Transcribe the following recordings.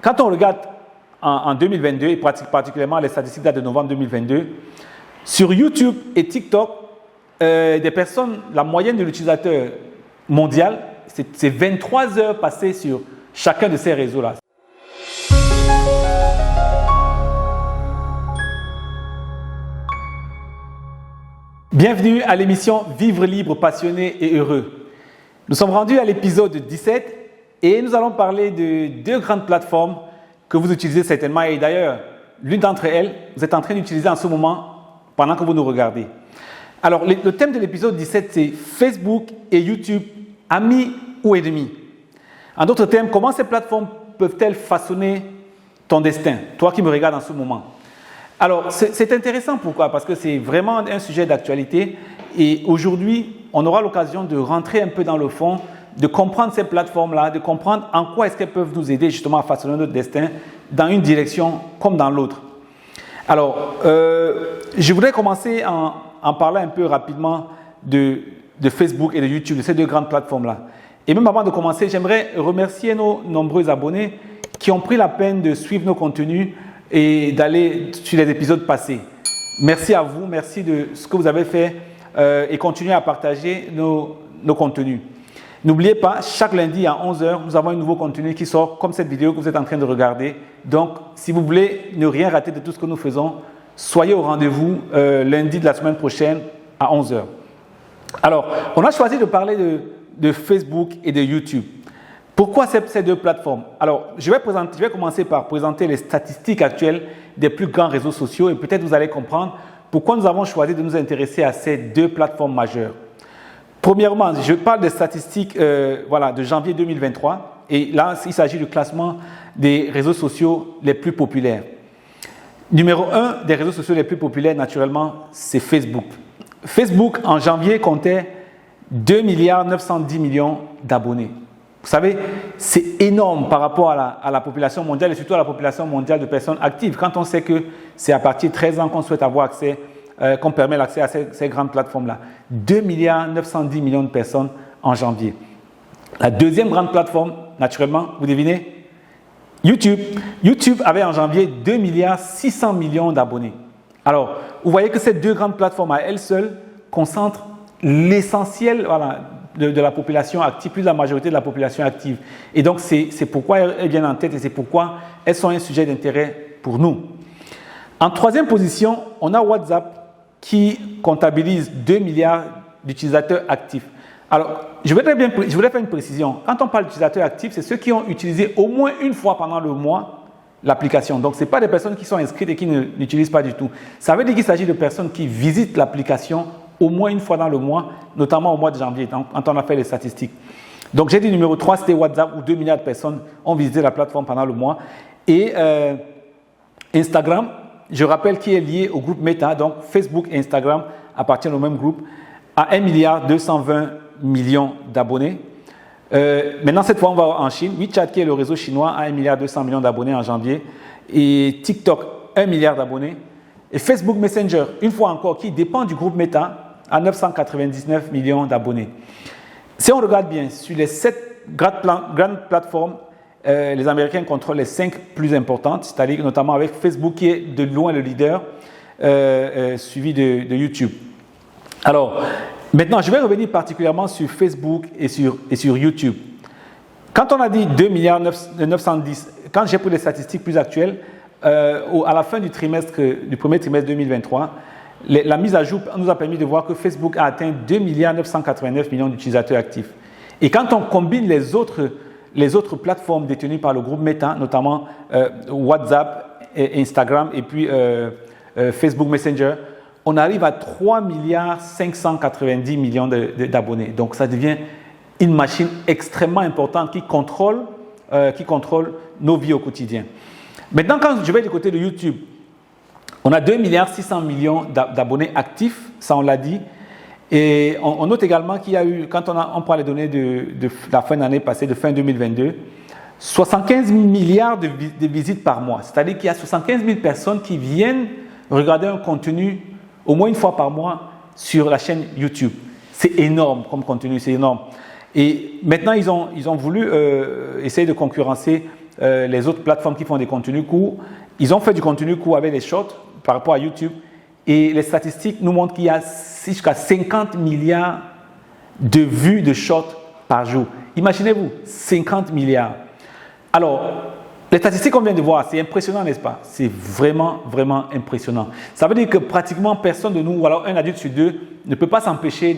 Quand on regarde en 2022, et particulièrement les statistiques datent de novembre 2022, sur YouTube et TikTok, des personnes, la moyenne de l'utilisateur mondial, c'est 23 heures passées sur chacun de ces réseaux-là. Bienvenue à l'émission Vivre libre, passionné et heureux. Nous sommes rendus à l'épisode 17 et nous allons parler de deux grandes plateformes que vous utilisez certainement. Et d'ailleurs, l'une d'entre elles, vous êtes en train d'utiliser en ce moment pendant que vous nous regardez. Alors, le thème de l'épisode 17, c'est Facebook et YouTube, amis ou ennemis. En d'autres termes, comment ces plateformes peuvent-elles façonner ton destin, toi qui me regardes en ce moment? Alors, c'est intéressant. Pourquoi? Parce que c'est vraiment un sujet d'actualité et aujourd'hui, on aura l'occasion de rentrer un peu dans le fond, de comprendre ces plateformes-là, de comprendre en quoi est-ce qu'elles peuvent nous aider justement à façonner notre destin dans une direction comme dans l'autre. Alors, je voudrais commencer en parlant un peu rapidement de Facebook et de YouTube, de ces deux grandes plateformes-là. Et même avant de commencer, j'aimerais remercier nos nombreux abonnés qui ont pris la peine de suivre nos contenus et d'aller sur les épisodes passés. Merci à vous, merci de ce que vous avez fait et continuez à partager nos contenus. N'oubliez pas, chaque lundi à 11h, nous avons un nouveau contenu qui sort comme cette vidéo que vous êtes en train de regarder. Donc, si vous voulez ne rien rater de tout ce que nous faisons, soyez au rendez-vous lundi de la semaine prochaine à 11h. Alors, on a choisi de parler de Facebook et de YouTube. Pourquoi ces deux plateformes? Alors, je vais commencer par présenter les statistiques actuelles des plus grands réseaux sociaux et peut-être vous allez comprendre pourquoi nous avons choisi de nous intéresser à ces deux plateformes majeures. Premièrement, je parle des statistiques de janvier 2023 et là, il s'agit du classement des réseaux sociaux les plus populaires. Numéro 1 des réseaux sociaux les plus populaires, naturellement, c'est Facebook. Facebook, en janvier, comptait 2,910 milliards d'abonnés. Vous savez, c'est énorme par rapport à la population mondiale et surtout à la population mondiale de personnes actives. Quand on sait que c'est à partir de 13 ans qu'on souhaite avoir accès, qu'on permet l'accès à ces grandes plateformes-là. 2,910 milliards de personnes en janvier. La deuxième grande plateforme, naturellement, vous devinez, YouTube. YouTube avait en janvier 2,6 milliards d'abonnés. Alors, vous voyez que ces deux grandes plateformes à elles seules concentrent l'essentiel de la population active, plus de la majorité de la population active. Et donc, c'est pourquoi elles viennent en tête et c'est pourquoi elles sont un sujet d'intérêt pour nous. En troisième position, on a WhatsApp qui comptabilise 2 milliards d'utilisateurs actifs. Alors, je voudrais faire une précision. Quand on parle d'utilisateurs actifs, c'est ceux qui ont utilisé au moins une fois pendant le mois l'application. Donc, ce n'est pas des personnes qui sont inscrites et qui n'utilisent pas du tout. Ça veut dire qu'il s'agit de personnes qui visitent l'application au moins une fois dans le mois, notamment au mois de janvier, quand on a fait les statistiques. Donc, j'ai dit numéro 3, c'était WhatsApp, où 2 milliards de personnes ont visité la plateforme pendant le mois. Et Instagram, je rappelle qui est lié au groupe Meta, donc Facebook et Instagram appartiennent au même groupe, à 1,220 milliard d'abonnés. Maintenant, cette fois, on va en Chine. WeChat, qui est le réseau chinois, a 1,200 milliard d'abonnés en janvier. Et TikTok, 1 milliard d'abonnés. Et Facebook Messenger, une fois encore, qui dépend du groupe Meta, a 999 millions d'abonnés. Si on regarde bien, sur les 7 grandes plateformes, les Américains contrôlent les 5 plus importantes, c'est-à-dire notamment avec Facebook qui est de loin le leader, suivi de YouTube. Alors, maintenant, je vais revenir particulièrement sur Facebook et sur YouTube. Quand on a dit 2,910 milliards, quand j'ai pris les statistiques plus actuelles, à la fin du premier trimestre 2023, la mise à jour nous a permis de voir que Facebook a atteint 2,989 milliards d'utilisateurs actifs. Et quand on combine les autres plateformes détenues par le groupe Meta, notamment WhatsApp, et Instagram et puis Facebook Messenger, on arrive à 3,590 milliards d'abonnés. Donc, ça devient une machine extrêmement importante qui contrôle nos vies au quotidien. Maintenant, quand je vais du côté de YouTube, on a 2,6 milliards d'abonnés actifs, ça on l'a dit. Et on note également qu'il y a eu, quand on prend les données de la fin d'année passée, de fin 2022, 75 milliards de visites par mois. C'est-à-dire qu'il y a 75 000 personnes qui viennent regarder un contenu au moins une fois par mois sur la chaîne YouTube. C'est énorme comme contenu, c'est énorme. Et maintenant, ils ont voulu essayer de concurrencer les autres plateformes qui font des contenus courts. Ils ont fait du contenu court avec les shorts par rapport à YouTube. Et les statistiques nous montrent qu'il y a jusqu'à 50 milliards de vues de shorts par jour. Imaginez-vous, 50 milliards. Alors, les statistiques qu'on vient de voir, c'est impressionnant, n'est-ce pas? C'est vraiment, vraiment impressionnant. Ça veut dire que pratiquement personne de nous, ou alors un adulte sur deux, ne peut pas s'empêcher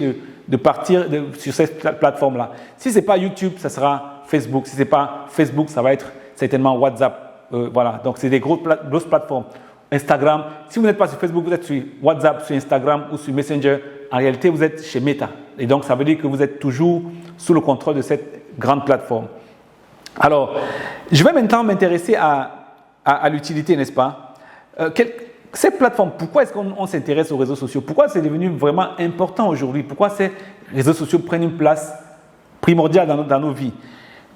de partir sur cette plateforme-là. Si ce n'est pas YouTube, ça sera Facebook. Si ce n'est pas Facebook, ça va être certainement WhatsApp. Voilà, donc c'est des grosses plateformes. Instagram, si vous n'êtes pas sur Facebook, vous êtes sur WhatsApp, sur Instagram ou sur Messenger, en réalité, vous êtes chez Meta. Et donc, ça veut dire que vous êtes toujours sous le contrôle de cette grande plateforme. Alors, je vais maintenant m'intéresser à l'utilité, n'est-ce pas? Ces plateformes, pourquoi est-ce qu'on s'intéresse aux réseaux sociaux? Pourquoi c'est devenu vraiment important aujourd'hui? Pourquoi ces réseaux sociaux prennent une place primordiale dans nos vies?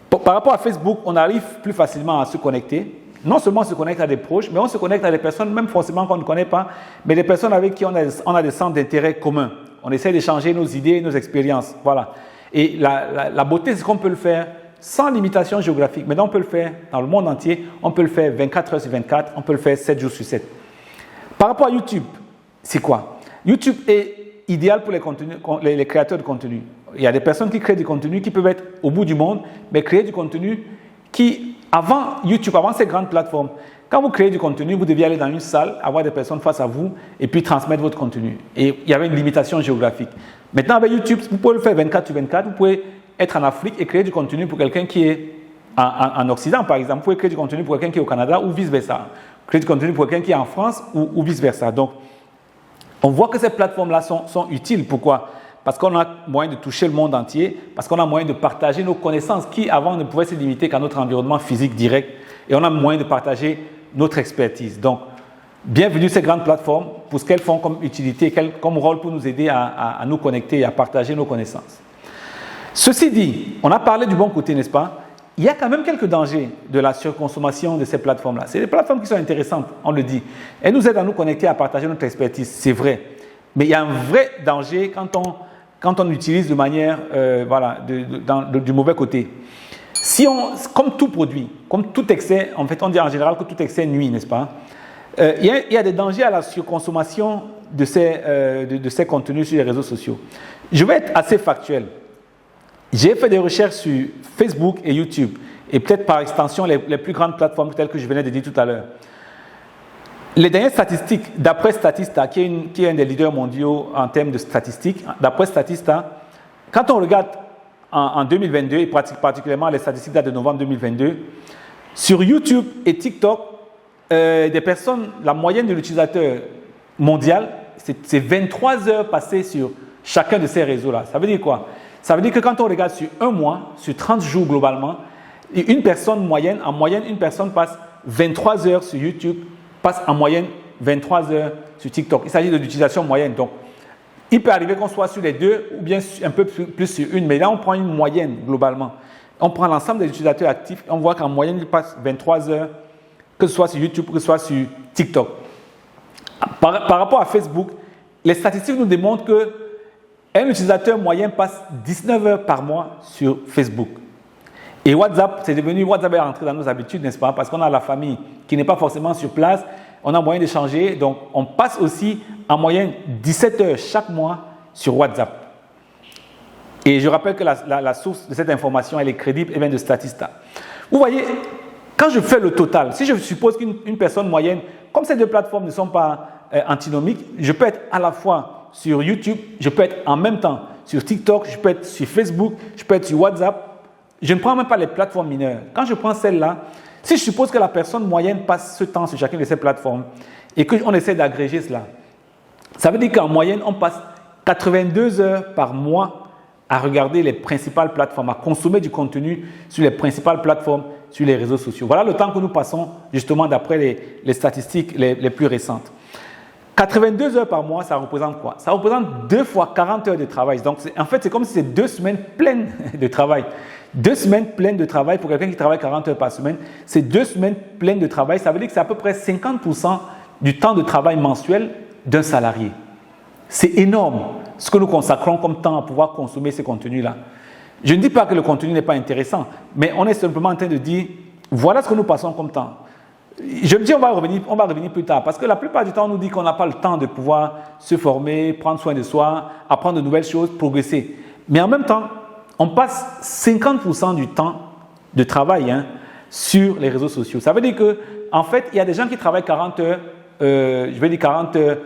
Par rapport à Facebook, on arrive plus facilement à se connecter. Non seulement on se connecte à des proches, mais on se connecte à des personnes, même forcément qu'on ne connaît pas, mais des personnes avec qui on a des centres d'intérêt communs. On essaie d'échanger nos idées, nos expériences. Voilà. Et la beauté, c'est qu'on peut le faire sans limitation géographique. Maintenant, on peut le faire dans le monde entier. On peut le faire 24 heures sur 24. On peut le faire 7 jours sur 7. Par rapport à YouTube, c'est quoi? YouTube est idéal pour les créateurs de contenu. Il y a des personnes qui créent du contenu qui peuvent être au bout du monde, mais créer du contenu qui, avant YouTube, avant ces grandes plateformes, quand vous créez du contenu, vous deviez aller dans une salle, avoir des personnes face à vous et puis transmettre votre contenu. Et il y avait une limitation géographique. Maintenant, avec YouTube, vous pouvez le faire 24 sur 24. Vous pouvez être en Afrique et créer du contenu pour quelqu'un qui est en Occident, par exemple. Vous pouvez créer du contenu pour quelqu'un qui est au Canada ou vice-versa. Créer du contenu pour quelqu'un qui est en France ou vice-versa. Donc, on voit que ces plateformes-là sont utiles. Pourquoi? Parce qu'on a moyen de toucher le monde entier, parce qu'on a moyen de partager nos connaissances qui, avant, ne pouvaient se limiter qu'à notre environnement physique direct. Et on a moyen de partager notre expertise. Donc, bienvenue ces grandes plateformes pour ce qu'elles font comme utilité, comme rôle pour nous aider à nous connecter et à partager nos connaissances. Ceci dit, on a parlé du bon côté, n'est-ce pas? Il y a quand même quelques dangers de la surconsommation de ces plateformes-là. C'est des plateformes qui sont intéressantes, on le dit. Elles nous aident à nous connecter, à partager notre expertise, c'est vrai. Mais il y a un vrai danger quand on utilise de manière du mauvais côté. Comme tout produit, comme tout excès, en fait on dit en général que tout excès nuit, n'est-ce pas? Il y a des dangers à la surconsommation de ces contenus sur les réseaux sociaux. Je vais être assez factuel. J'ai fait des recherches sur Facebook et YouTube et peut-être par extension les plus grandes plateformes telles que je venais de dire tout à l'heure. Les dernières statistiques, d'après Statista, qui est un des leaders mondiaux en termes de statistiques, d'après Statista, quand on regarde en 2022, et particulièrement les statistiques datent de novembre 2022, sur YouTube et TikTok, la moyenne de l'utilisateur mondial, c'est 23 heures passées sur chacun de ces réseaux-là. Ça veut dire quoi? Ça veut dire que quand on regarde sur un mois, sur 30 jours globalement, en moyenne, une personne passe 23 heures sur YouTube, passe en moyenne 23 heures sur TikTok. Il s'agit de l'utilisation moyenne. Donc, il peut arriver qu'on soit sur les deux ou bien un peu plus sur une, mais là, on prend une moyenne globalement. On prend l'ensemble des utilisateurs actifs et on voit qu'en moyenne, ils passent 23 heures, que ce soit sur YouTube ou que ce soit sur TikTok. Par rapport à Facebook, les statistiques nous démontrent qu'un utilisateur moyen passe 19 heures par mois sur Facebook. Et WhatsApp est rentré dans nos habitudes, n'est-ce pas? Parce qu'on a la famille qui n'est pas forcément sur place, on a moyen d'échanger, donc on passe aussi en moyenne 17 heures chaque mois sur WhatsApp. Et je rappelle que la source de cette information, elle est crédible et vient de Statista. Vous voyez, quand je fais le total, si je suppose qu'une personne moyenne, comme ces deux plateformes ne sont pas antinomiques, je peux être à la fois sur YouTube, je peux être en même temps sur TikTok, je peux être sur Facebook, je peux être sur WhatsApp. Je ne prends même pas les plateformes mineures. Quand je prends celle-là, si je suppose que la personne moyenne passe ce temps sur chacune de ces plateformes et qu'on essaie d'agréger cela, ça veut dire qu'en moyenne, on passe 82 heures par mois à regarder les principales plateformes, à consommer du contenu sur les principales plateformes, sur les réseaux sociaux. Voilà le temps que nous passons justement d'après les statistiques les plus récentes. 82 heures par mois, ça représente quoi? Ça représente 2 fois 40 heures de travail. Donc, en fait, c'est comme si c'est 2 semaines pleines de travail. 2 semaines pleines de travail pour quelqu'un qui travaille 40 heures par semaine, c'est 2 semaines pleines de travail. Ça veut dire que c'est à peu près 50% du temps de travail mensuel d'un salarié. C'est énorme ce que nous consacrons comme temps à pouvoir consommer ces contenus-là. Je ne dis pas que le contenu n'est pas intéressant, mais on est simplement en train de dire Voilà ce que nous passons comme temps. Je me dis, on va revenir plus tard, parce que la plupart du temps, on nous dit qu'on n'a pas le temps de pouvoir se former, prendre soin de soi, apprendre de nouvelles choses, progresser. Mais en même temps, on passe 50% du temps de travail sur les réseaux sociaux. Ça veut dire qu'en fait, il y a des gens qui travaillent 40 heures, 40 heures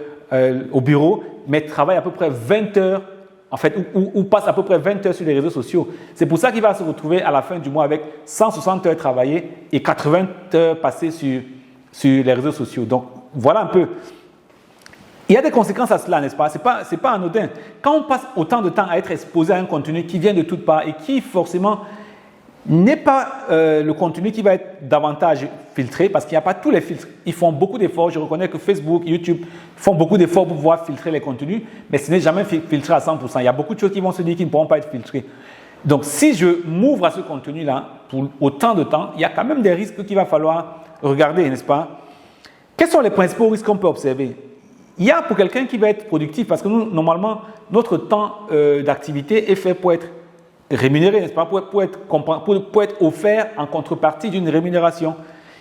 au bureau, mais travaillent à peu près 20 heures, en fait, ou passent à peu près 20 heures sur les réseaux sociaux. C'est pour ça qu'il va se retrouver à la fin du mois avec 160 heures travaillées et 80 heures passées sur les réseaux sociaux. Donc, voilà un peu. Il y a des conséquences à cela, n'est-ce pas? C'est pas anodin. Quand on passe autant de temps à être exposé à un contenu qui vient de toutes parts et qui forcément n'est pas le contenu qui va être davantage filtré, parce qu'il n'y a pas tous les filtres. Ils font beaucoup d'efforts. Je reconnais que Facebook, YouTube font beaucoup d'efforts pour pouvoir filtrer les contenus, mais ce n'est jamais filtré à 100%. Il y a beaucoup de choses qui vont se dire qui ne pourront pas être filtrées. Donc, si je m'ouvre à ce contenu-là pour autant de temps, il y a quand même des risques qu'il va falloir regarder, n'est-ce pas? Quels sont les principaux risques qu'on peut observer? Il y a pour quelqu'un qui va être productif, parce que nous, normalement, notre temps d'activité est fait pour être rémunéré, n'est-ce pas, pour être offert en contrepartie d'une rémunération,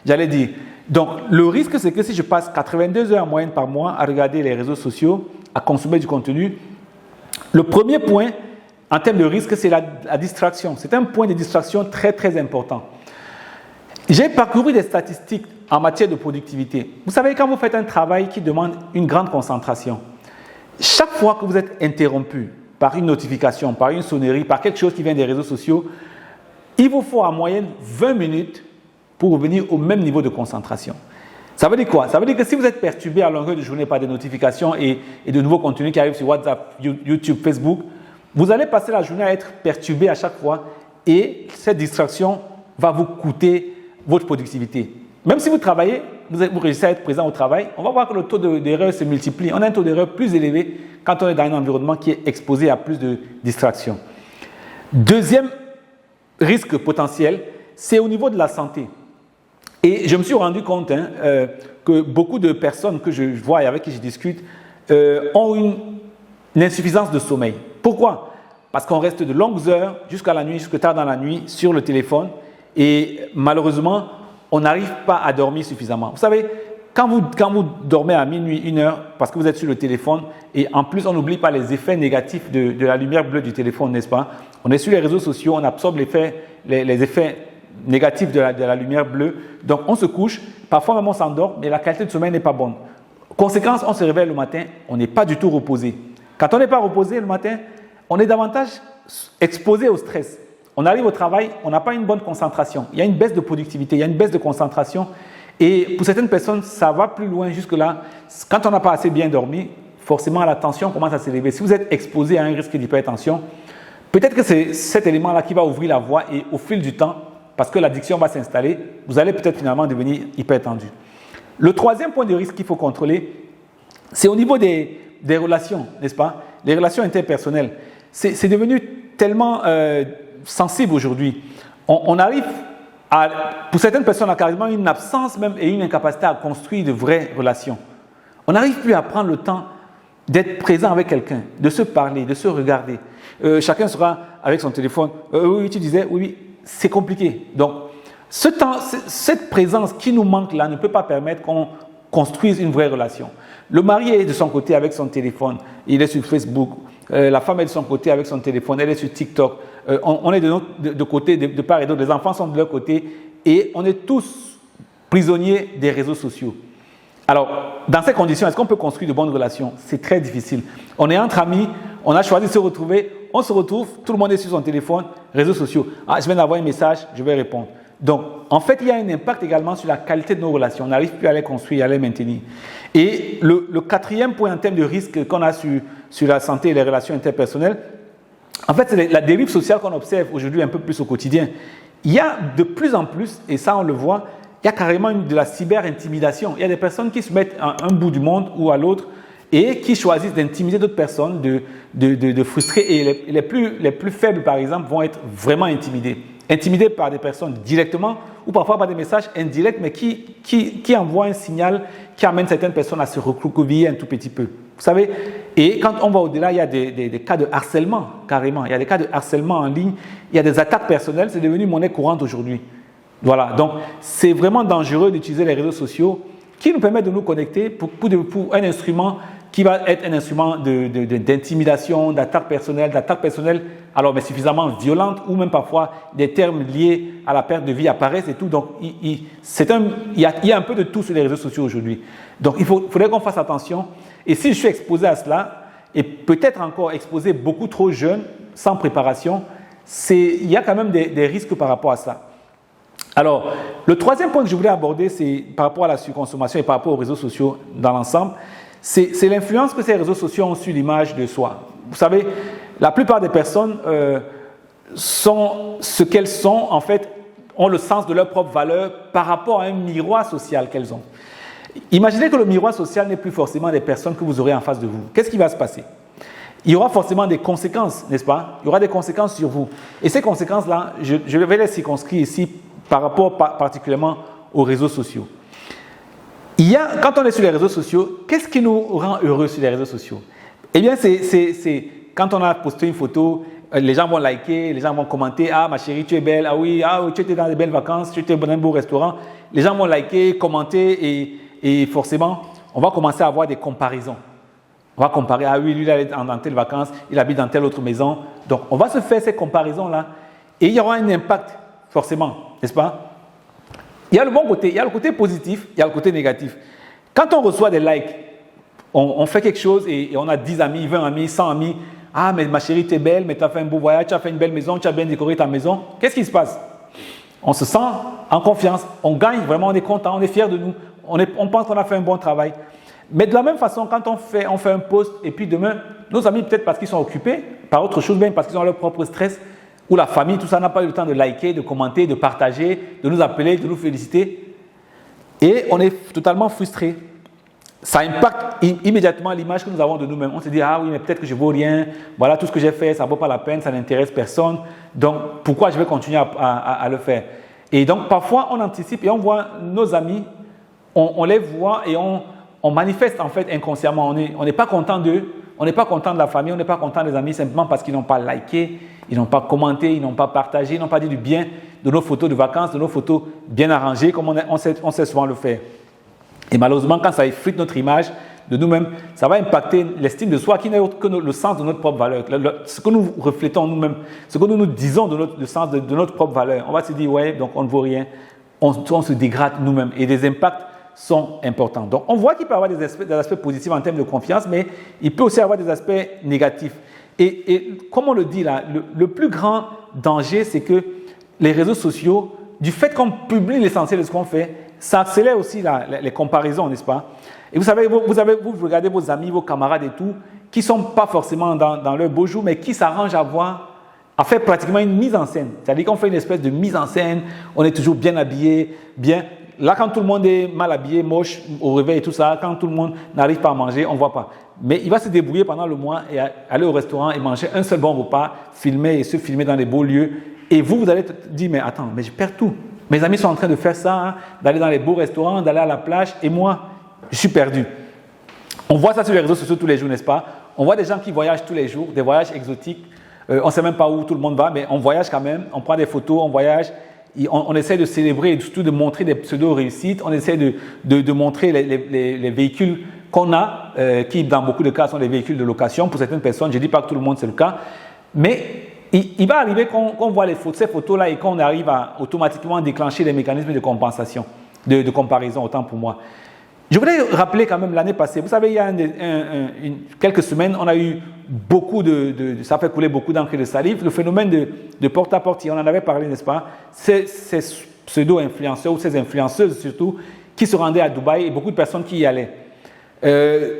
j'allais dire. Donc, le risque, c'est que si je passe 82 heures en moyenne par mois à regarder les réseaux sociaux, à consommer du contenu, le premier point en termes de risque, c'est la distraction. C'est un point de distraction très, très important. J'ai parcouru des statistiques en matière de productivité. Vous savez, quand vous faites un travail qui demande une grande concentration, chaque fois que vous êtes interrompu par une notification, par une sonnerie, par quelque chose qui vient des réseaux sociaux, il vous faut en moyenne 20 minutes pour revenir au même niveau de concentration. Ça veut dire quoi? Ça veut dire que si vous êtes perturbé à longueur de journée par des notifications et de nouveaux contenus qui arrivent sur WhatsApp, YouTube, Facebook, vous allez passer la journée à être perturbé à chaque fois et cette distraction va vous coûter votre productivité. Même si vous travaillez, vous réussissez à être présent au travail, on va voir que le taux d'erreur se multiplie. On a un taux d'erreur plus élevé quand on est dans un environnement qui est exposé à plus de distractions. Deuxième risque potentiel, c'est au niveau de la santé. Et je me suis rendu compte que beaucoup de personnes que je vois et avec qui je discute ont une insuffisance de sommeil. Pourquoi? Parce qu'on reste de longues heures jusqu'à la nuit, jusque tard dans la nuit sur le téléphone et malheureusement, on n'arrive pas à dormir suffisamment. Vous savez, quand vous dormez à minuit, 1 heure, parce que vous êtes sur le téléphone, et en plus, on n'oublie pas les effets négatifs de la lumière bleue du téléphone, n'est-ce pas? On est sur les réseaux sociaux, on absorbe les effets négatifs de la lumière bleue. Donc, on se couche, parfois même on s'endort, mais la qualité de sommeil n'est pas bonne. Conséquence, on se réveille le matin, on n'est pas du tout reposé. Quand on n'est pas reposé le matin, on est davantage exposé au stress. On arrive au travail, on n'a pas une bonne concentration. Il y a une baisse de productivité, il y a une baisse de concentration. Et pour certaines personnes, ça va plus loin jusque-là. Quand on n'a pas assez bien dormi, forcément la tension commence à s'élever. Si vous êtes exposé à un risque d'hypertension, peut-être que c'est cet élément-là qui va ouvrir la voie et au fil du temps, parce que l'addiction va s'installer, vous allez peut-être finalement devenir hypertendu. Le troisième point de risque qu'il faut contrôler, c'est au niveau des relations, n'est-ce pas? Les relations interpersonnelles. C'est devenu tellement sensible aujourd'hui. On arrive pour certaines personnes, à carrément une absence même et une incapacité à construire de vraies relations. On n'arrive plus à prendre le temps d'être présent avec quelqu'un, de se parler, de se regarder. Chacun sera avec son téléphone. Oui, tu disais, oui, c'est compliqué. Donc, cette présence qui nous manque là ne peut pas permettre qu'on construise une vraie relation. Le mari est de son côté avec son téléphone, il est sur Facebook. La femme est de son côté avec son téléphone, elle est sur TikTok. On est de côté, de part et d'autre. Les enfants sont de leur côté et on est tous prisonniers des réseaux sociaux. Alors, dans ces conditions, est-ce qu'on peut construire de bonnes relations? C'est très difficile. On est entre amis, on a choisi de se retrouver, on se retrouve, tout le monde est sur son téléphone, réseaux sociaux. Ah, je viens d'avoir un message, je vais répondre. Donc, en fait, il y a un impact également sur la qualité de nos relations. On n'arrive plus à les construire, à les maintenir. Et le quatrième point en termes de risque qu'on a sur la santé et les relations interpersonnelles, en fait, c'est la dérive sociale qu'on observe aujourd'hui un peu plus au quotidien. Il y a de plus en plus, et ça on le voit, il y a carrément de la cyber-intimidation. Il y a des personnes qui se mettent à un bout du monde ou à l'autre et qui choisissent d'intimider d'autres personnes, de frustrer. Et les plus faibles, par exemple, vont être vraiment intimidés. Intimidés par des personnes directement ou parfois par des messages indirects, mais qui envoient un signal qui amène certaines personnes à se recroqueviller un tout petit peu. Vous savez, et quand on va au-delà, il y a des cas de harcèlement, carrément. Il y a des cas de harcèlement en ligne, il y a des attaques personnelles, c'est devenu monnaie courante aujourd'hui. Voilà, donc c'est vraiment dangereux d'utiliser les réseaux sociaux qui nous permettent de nous connecter pour un instrument qui va être un instrument d'intimidation, d'attaque personnelle, alors mais suffisamment violente, ou même parfois des termes liés à la perte de vie apparaissent et tout. Donc il y a un peu de tout sur les réseaux sociaux aujourd'hui. Donc il faudrait qu'on fasse attention. Et si je suis exposé à cela, et peut-être encore exposé beaucoup trop jeune, sans préparation, il y a quand même des risques par rapport à ça. Alors, le troisième point que je voulais aborder, c'est par rapport à la surconsommation et par rapport aux réseaux sociaux dans l'ensemble, c'est l'influence que ces réseaux sociaux ont sur l'image de soi. Vous savez, la plupart des personnes sont ce qu'elles sont, en fait, ont le sens de leur propre valeur par rapport à un miroir social qu'elles ont. Imaginez que le miroir social n'est plus forcément des personnes que vous aurez en face de vous. Qu'est-ce qui va se passer? Il y aura forcément des conséquences, n'est-ce pas? Il y aura des conséquences sur vous. Et ces conséquences-là, je vais les circonscrire ici par rapport particulièrement aux réseaux sociaux. Quand on est sur les réseaux sociaux, qu'est-ce qui nous rend heureux sur les réseaux sociaux? Eh bien, c'est quand on a posté une photo, les gens vont liker, les gens vont commenter, « Ah, ma chérie, tu es belle, ah oui, tu étais dans de belles vacances, tu étais dans un beau restaurant. » Les gens vont liker, commenter et forcément, on va commencer à avoir des comparaisons. On va comparer, ah oui, lui, il est dans telle vacances, il habite dans telle autre maison. Donc, on va se faire ces comparaisons-là et il y aura un impact, forcément, n'est-ce pas? Il y a le bon côté, il y a le côté positif, il y a le côté négatif. Quand on reçoit des likes, on fait quelque chose et on a 10 amis, 20 amis, 100 amis. Ah, mais ma chérie, tu es belle, mais tu as fait un beau voyage, tu as fait une belle maison, tu as bien décoré ta maison. Qu'est-ce qui se passe? On se sent en confiance, on gagne, vraiment, on est content, on est fier de nous, on pense qu'on a fait un bon travail. Mais de la même façon, quand on fait un post et puis demain, nos amis, peut-être parce qu'ils sont occupés par autre chose, même parce qu'ils ont leur propre stress, ou la famille, tout ça, n'a pas eu le temps de liker, de commenter, de partager, de nous appeler, de nous féliciter. Et on est totalement frustré. Ça impacte immédiatement l'image que nous avons de nous-mêmes. On se dit, ah oui, mais peut-être que je ne vaux rien, voilà, tout ce que j'ai fait, ça ne vaut pas la peine, ça n'intéresse personne, donc pourquoi je vais continuer à le faire? Et donc parfois, on anticipe et on voit nos amis, on les voit et on manifeste en fait inconsciemment. On n'est pas content d'eux, on n'est pas content de la famille, on n'est pas content des amis simplement parce qu'ils n'ont pas liké, ils n'ont pas commenté, ils n'ont pas partagé, ils n'ont pas dit du bien de nos photos de vacances, de nos photos bien arrangées comme on sait souvent le faire. Et malheureusement, quand ça effrite notre image de nous-mêmes, ça va impacter l'estime de soi qui n'est autre que le sens de notre propre valeur. Ce que nous reflétons nous-mêmes, ce que nous disons le sens de notre propre valeur. On va se dire, ouais, donc on ne vaut rien, on se dégrade nous-mêmes et les impacts sont importants. Donc on voit qu'il peut y avoir des aspects positifs en termes de confiance, mais il peut aussi avoir des aspects négatifs. Et comme on le dit là, le plus grand danger, c'est que les réseaux sociaux, du fait qu'on publie l'essentiel de ce qu'on fait, ça accélère aussi les comparaisons, n'est-ce pas? Et vous savez, vous regardez vos amis, vos camarades et tout, qui ne sont pas forcément dans leur beau jour, mais qui s'arrangent à faire pratiquement une mise en scène. C'est-à-dire qu'on fait une espèce de mise en scène, on est toujours bien habillé, bien. Là, quand tout le monde est mal habillé, moche, au réveil et tout ça, quand tout le monde n'arrive pas à manger, on ne voit pas. Mais il va se débrouiller pendant le mois et aller au restaurant et manger un seul bon repas, filmer et se filmer dans des beaux lieux. Et vous allez te dire, mais attends, mais je perds tout. Mes amis sont en train de faire ça, hein, d'aller dans les beaux restaurants, d'aller à la plage, et moi, je suis perdu. On voit ça sur les réseaux sociaux tous les jours, n'est-ce pas? On voit des gens qui voyagent tous les jours, des voyages exotiques. On ne sait même pas où tout le monde va, mais on voyage quand même, on prend des photos, on voyage. On essaie de célébrer et surtout de montrer des pseudo-réussites. On essaie de montrer les véhicules qu'on a, qui dans beaucoup de cas sont des véhicules de location. Pour certaines personnes, je ne dis pas que tout le monde c'est le cas, mais il va arriver qu'on voit ces photos-là et qu'on arrive à automatiquement déclencher les mécanismes de compensation, de comparaison, autant pour moi. Je voudrais rappeler quand même l'année passée, vous savez, il y a quelques semaines, on a eu beaucoup ça fait couler beaucoup d'encre et de salive, le phénomène de porte-à-porte, on en avait parlé, n'est-ce pas? Ces pseudo-influenceurs ou ces influenceuses surtout, qui se rendaient à Dubaï et beaucoup de personnes qui y allaient.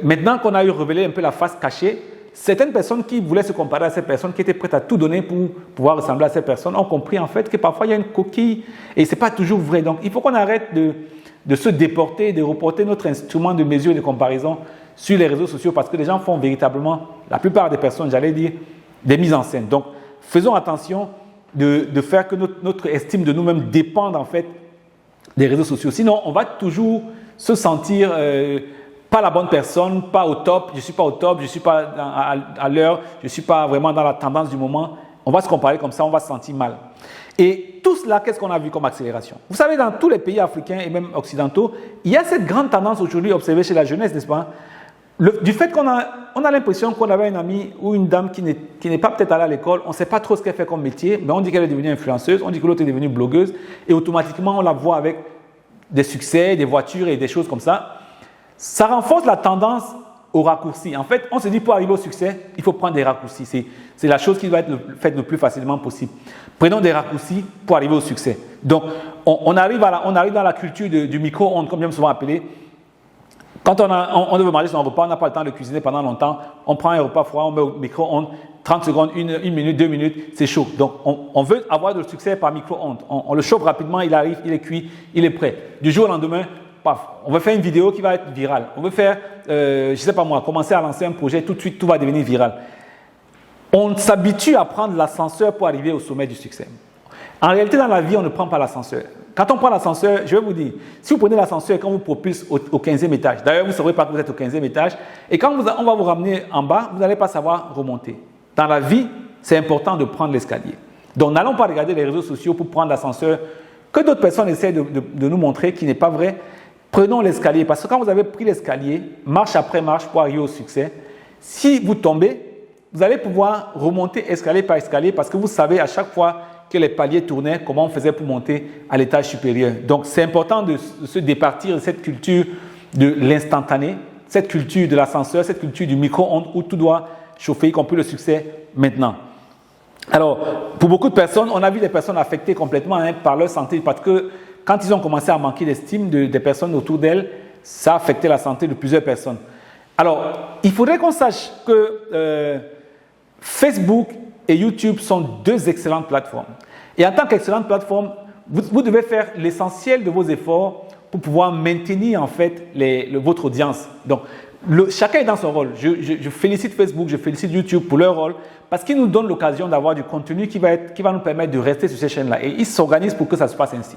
Maintenant qu'on a révélé un peu la face cachée, certaines personnes qui voulaient se comparer à ces personnes, qui étaient prêtes à tout donner pour pouvoir ressembler à ces personnes, ont compris en fait que parfois il y a une coquille et ce n'est pas toujours vrai. Donc il faut qu'on arrête de se déporter, de reporter notre instrument de mesure et de comparaison sur les réseaux sociaux parce que les gens font véritablement, la plupart des personnes, j'allais dire, des mises en scène. Donc faisons attention de faire que notre estime de nous-mêmes dépende en fait des réseaux sociaux. Sinon, on va toujours se sentir pas la bonne personne, pas au top, je ne suis pas au top, je ne suis pas à l'heure, je ne suis pas vraiment dans la tendance du moment. on va se comparer comme ça, on va se sentir mal. Et tout cela, qu'est-ce qu'on a vu comme accélération? Vous savez, dans tous les pays africains et même occidentaux, il y a cette grande tendance aujourd'hui observée chez la jeunesse, n'est-ce pas? Du fait qu'on a l'impression qu'on avait un ami ou une dame qui n'est pas peut-être allée à l'école, on ne sait pas trop ce qu'elle fait comme métier, mais on dit qu'elle est devenue influenceuse, on dit que l'autre est devenue blogueuse, et automatiquement on la voit avec des succès, des voitures et des choses comme ça. Ça renforce la tendance au raccourci. En fait, on se dit pour arriver au succès, il faut prendre des raccourcis. C'est la chose qui doit être faite le plus facilement possible. Prenons des raccourcis pour arriver au succès. Donc, on arrive dans la culture du micro-ondes, comme j'aime souvent appeler. Quand on veut manger son repas, on n'a pas le temps de cuisiner pendant longtemps. On prend un repas froid, on met au micro-ondes, 30 secondes, 1 minute, 2 minutes, c'est chaud. Donc, on veut avoir du succès par micro-ondes. On le chauffe rapidement, il arrive, il est cuit, il est prêt. Du jour au lendemain, paf, on veut faire une vidéo qui va être virale. On veut faire, je ne sais pas moi, commencer à lancer un projet, tout de suite, tout va devenir viral. On s'habitue à prendre l'ascenseur pour arriver au sommet du succès. En réalité, dans la vie, on ne prend pas l'ascenseur. Quand on prend l'ascenseur, je vais vous dire, si vous prenez l'ascenseur et qu'on vous propulse au 15e étage, d'ailleurs, vous ne saurez pas que vous êtes au 15e étage, et quand on va vous ramener en bas, vous n'allez pas savoir remonter. Dans la vie, c'est important de prendre l'escalier. Donc, n'allons pas regarder les réseaux sociaux pour prendre l'ascenseur que d'autres personnes essaient de nous montrer qui n'est pas vrai. Prenons l'escalier, parce que quand vous avez pris l'escalier, marche après marche pour arriver au succès, si vous tombez, vous allez pouvoir remonter escalier par escalier parce que vous savez à chaque fois que les paliers tournaient, comment on faisait pour monter à l'étage supérieur. Donc, c'est important de se départir de cette culture de l'instantané, cette culture de l'ascenseur, cette culture du micro-ondes où tout doit chauffer, y compris le succès maintenant. Alors, pour beaucoup de personnes, on a vu des personnes affectées complètement par leur santé parce que quand ils ont commencé à manquer d'estime des personnes autour d'elles, ça a affecté la santé de plusieurs personnes. Alors, il faudrait qu'on sache que Facebook et YouTube sont deux excellentes plateformes. Et en tant qu'excellente plateforme, vous devez faire l'essentiel de vos efforts pour pouvoir maintenir en fait votre audience. Donc, chacun est dans son rôle. Je félicite Facebook, je félicite YouTube pour leur rôle parce qu'ils nous donnent l'occasion d'avoir du contenu qui va nous permettre de rester sur ces chaînes-là. Et ils s'organisent pour que ça se passe ainsi.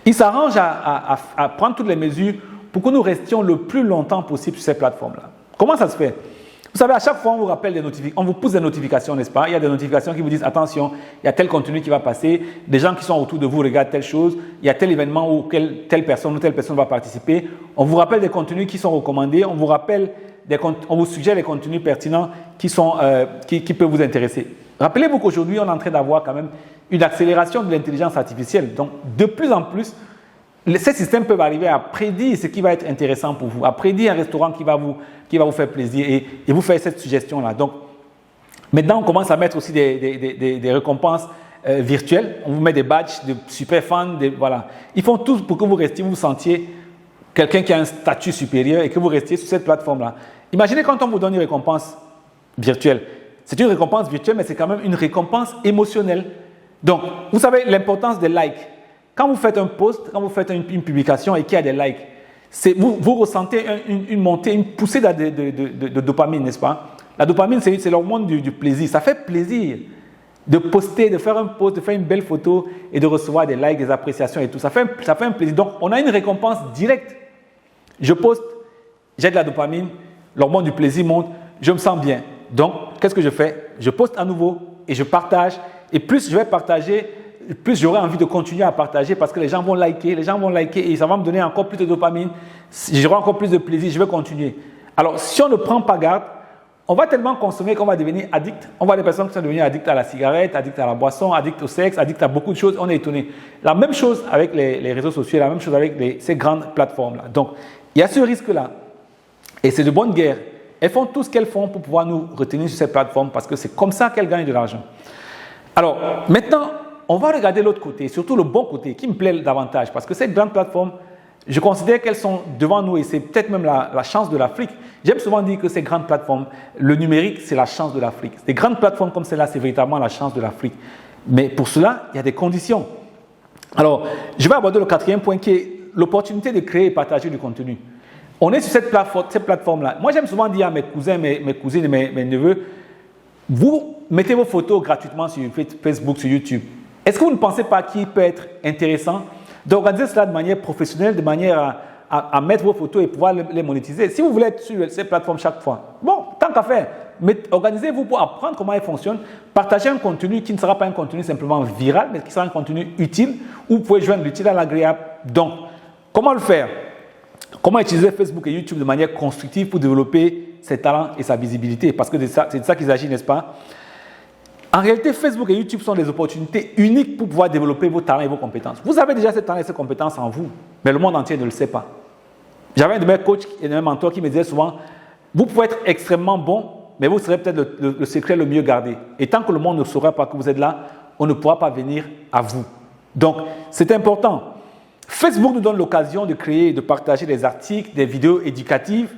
Ils s'arrangent à prendre toutes les mesures pour que nous restions le plus longtemps possible sur ces plateformes-là. Comment ça se fait? Vous savez, à chaque fois, on vous rappelle on vous pousse des notifications, n'est-ce pas? Il y a des notifications qui vous disent, attention, il y a tel contenu qui va passer, des gens qui sont autour de vous regardent telle chose, il y a tel événement où telle personne va participer. On vous rappelle des contenus qui sont recommandés, on vous suggère des contenus pertinents qui peuvent vous intéresser. Rappelez-vous qu'aujourd'hui, on est en train d'avoir quand même une accélération de l'intelligence artificielle. Donc, de plus en plus, ces systèmes peuvent arriver à prédire ce qui va être intéressant pour vous, à prédire un restaurant qui va vous faire plaisir et vous faire cette suggestion-là. Donc, maintenant, on commence à mettre aussi des récompenses virtuelles. On vous met des badges de super fans. Voilà. Ils font tout pour que vous vous sentiez quelqu'un qui a un statut supérieur et que vous restiez sur cette plateforme-là. Imaginez quand on vous donne une récompense virtuelle. C'est une récompense virtuelle, mais c'est quand même une récompense émotionnelle. Donc, vous savez l'importance des likes. Quand vous faites un post, quand vous faites une publication et qu'il y a des likes, vous ressentez une montée, une poussée de dopamine, n'est-ce pas? La dopamine, c'est l'hormone du plaisir. Ça fait plaisir de poster, de faire un post, de faire une belle photo et de recevoir des likes, des appréciations et tout. Ça fait un plaisir. Donc, on a une récompense directe. Je poste, j'ai de la dopamine, l'hormone du plaisir monte, je me sens bien. Donc, qu'est-ce que je fais? Je poste à nouveau et je partage. Et plus je vais partager, plus j'aurai envie de continuer à partager parce que les gens vont liker et ça va me donner encore plus de dopamine. J'aurai encore plus de plaisir, je vais continuer. Alors, si on ne prend pas garde, on va tellement consommer qu'on va devenir addict. On voit des personnes qui sont devenues addictes à la cigarette, addictes à la boisson, addictes au sexe, addictes à beaucoup de choses. On est étonné. La même chose avec les réseaux sociaux, la même chose avec ces grandes plateformes-là. Donc, il y a ce risque-là. Et c'est de bonne guerre. Elles font tout ce qu'elles font pour pouvoir nous retenir sur ces plateformes parce que c'est comme ça qu'elles gagnent de l'argent. Alors, maintenant, on va regarder l'autre côté, surtout le bon côté, qui me plaît davantage parce que ces grandes plateformes, je considère qu'elles sont devant nous et c'est peut-être même la chance de l'Afrique. J'aime souvent dire que ces grandes plateformes, le numérique, c'est la chance de l'Afrique. Des grandes plateformes comme celle-là, c'est véritablement la chance de l'Afrique. Mais pour cela, il y a des conditions. Alors, je vais aborder le quatrième point qui est l'opportunité de créer et partager du contenu. On est sur cette plateforme-là. Moi, j'aime souvent dire à mes cousins, mes cousines et mes neveux, vous mettez vos photos gratuitement sur Facebook, sur YouTube. Est-ce que vous ne pensez pas qu'il peut être intéressant d'organiser cela de manière professionnelle, de manière à mettre vos photos et pouvoir les monétiser? Si vous voulez être sur ces plateformes chaque fois, bon, tant qu'à faire, organisez-vous pour apprendre comment elle fonctionne. Partagez un contenu qui ne sera pas un contenu simplement viral, mais qui sera un contenu utile, où vous pouvez joindre l'utile à l'agréable. Donc, comment le faire? Comment utiliser Facebook et YouTube de manière constructive pour développer ses talents et sa visibilité? Parce que c'est de ça qu'il s'agit, n'est-ce pas? En réalité, Facebook et YouTube sont des opportunités uniques pour pouvoir développer vos talents et vos compétences. Vous avez déjà ces talents et ces compétences en vous, mais le monde entier ne le sait pas. J'avais un de mes coachs et de mes mentors qui me disait souvent, vous pouvez être extrêmement bon, mais vous serez peut-être le secret le mieux gardé. Et tant que le monde ne saura pas que vous êtes là, on ne pourra pas venir à vous. Donc, c'est important. Facebook nous donne l'occasion de créer et de partager des articles, des vidéos éducatives,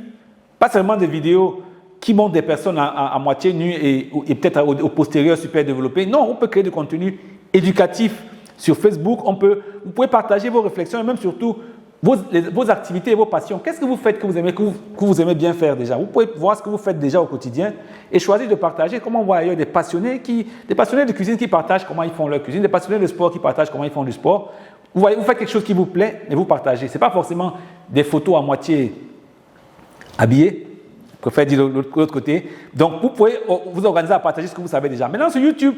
pas seulement des vidéos qui montrent des personnes à moitié nues et peut-être au postérieur super développé. Non, on peut créer du contenu éducatif sur Facebook. Vous pouvez partager vos réflexions et même surtout vos activités et vos passions. Qu'est-ce que vous faites que vous aimez bien faire déjà? Vous pouvez voir ce que vous faites déjà au quotidien et choisir de partager. Comment on voit ailleurs des passionnés de cuisine qui partagent comment ils font leur cuisine, des passionnés de sport qui partagent comment ils font du sport. Vous faites quelque chose qui vous plaît et vous partagez. Ce n'est pas forcément des photos à moitié habillées. Je préfère dire de l'autre côté. Donc, vous pouvez vous organiser à partager ce que vous savez déjà. Maintenant, sur YouTube,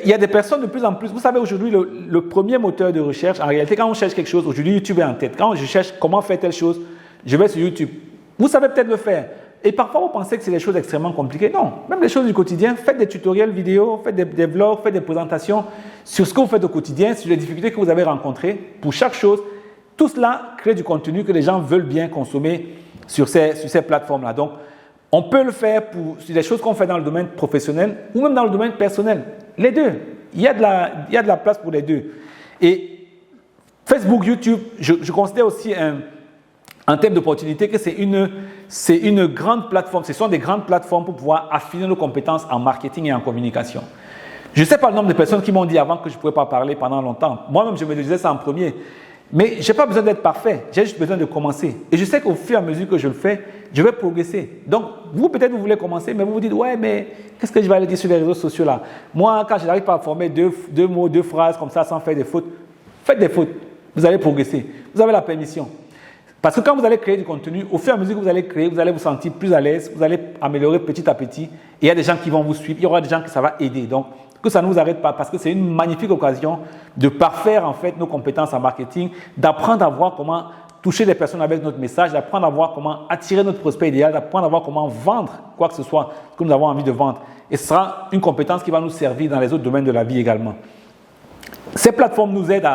il y a des personnes de plus en plus. Vous savez, aujourd'hui, le premier moteur de recherche, en réalité, quand on cherche quelque chose, aujourd'hui, YouTube est en tête. Quand je cherche comment faire telle chose, je vais sur YouTube. Vous savez peut-être le faire. Et parfois, vous pensez que c'est des choses extrêmement compliquées. Non, même les choses du quotidien. Faites des tutoriels vidéo, faites des vlogs, faites des présentations sur ce que vous faites au quotidien, sur les difficultés que vous avez rencontrées. Pour chaque chose, tout cela crée du contenu que les gens veulent bien consommer sur ces plateformes-là. Donc, on peut le faire sur des choses qu'on fait dans le domaine professionnel ou même dans le domaine personnel. Les deux. Il y a de la place pour les deux. Et Facebook, YouTube, je considère aussi en termes d'opportunité que c'est une grande plateforme. Ce sont des grandes plateformes pour pouvoir affiner nos compétences en marketing et en communication. Je ne sais pas le nombre de personnes qui m'ont dit avant que je ne pouvais pas parler pendant longtemps. Moi-même, je me disais ça en premier. Mais je n'ai pas besoin d'être parfait, j'ai juste besoin de commencer. Et je sais qu'au fur et à mesure que je le fais, je vais progresser. Donc, vous, peut-être, vous voulez commencer, mais vous vous dites, ouais, mais qu'est-ce que je vais aller dire sur les réseaux sociaux là? Moi, quand je n'arrive pas à former deux mots, deux phrases comme ça sans faire des fautes, faites des fautes. Vous allez progresser. Vous avez la permission. Parce que quand vous allez créer du contenu, au fur et à mesure que vous allez créer, vous allez vous sentir plus à l'aise, vous allez améliorer petit à petit. Et il y a des gens qui vont vous suivre, il y aura des gens que ça va aider. Donc, que ça ne vous arrête pas parce que c'est une magnifique occasion de parfaire en fait nos compétences en marketing, d'apprendre à voir comment toucher les personnes avec notre message, d'apprendre à voir comment attirer notre prospect idéal, d'apprendre à voir comment vendre quoi que ce soit que nous avons envie de vendre. Et ce sera une compétence qui va nous servir dans les autres domaines de la vie également. Ces plateformes nous aident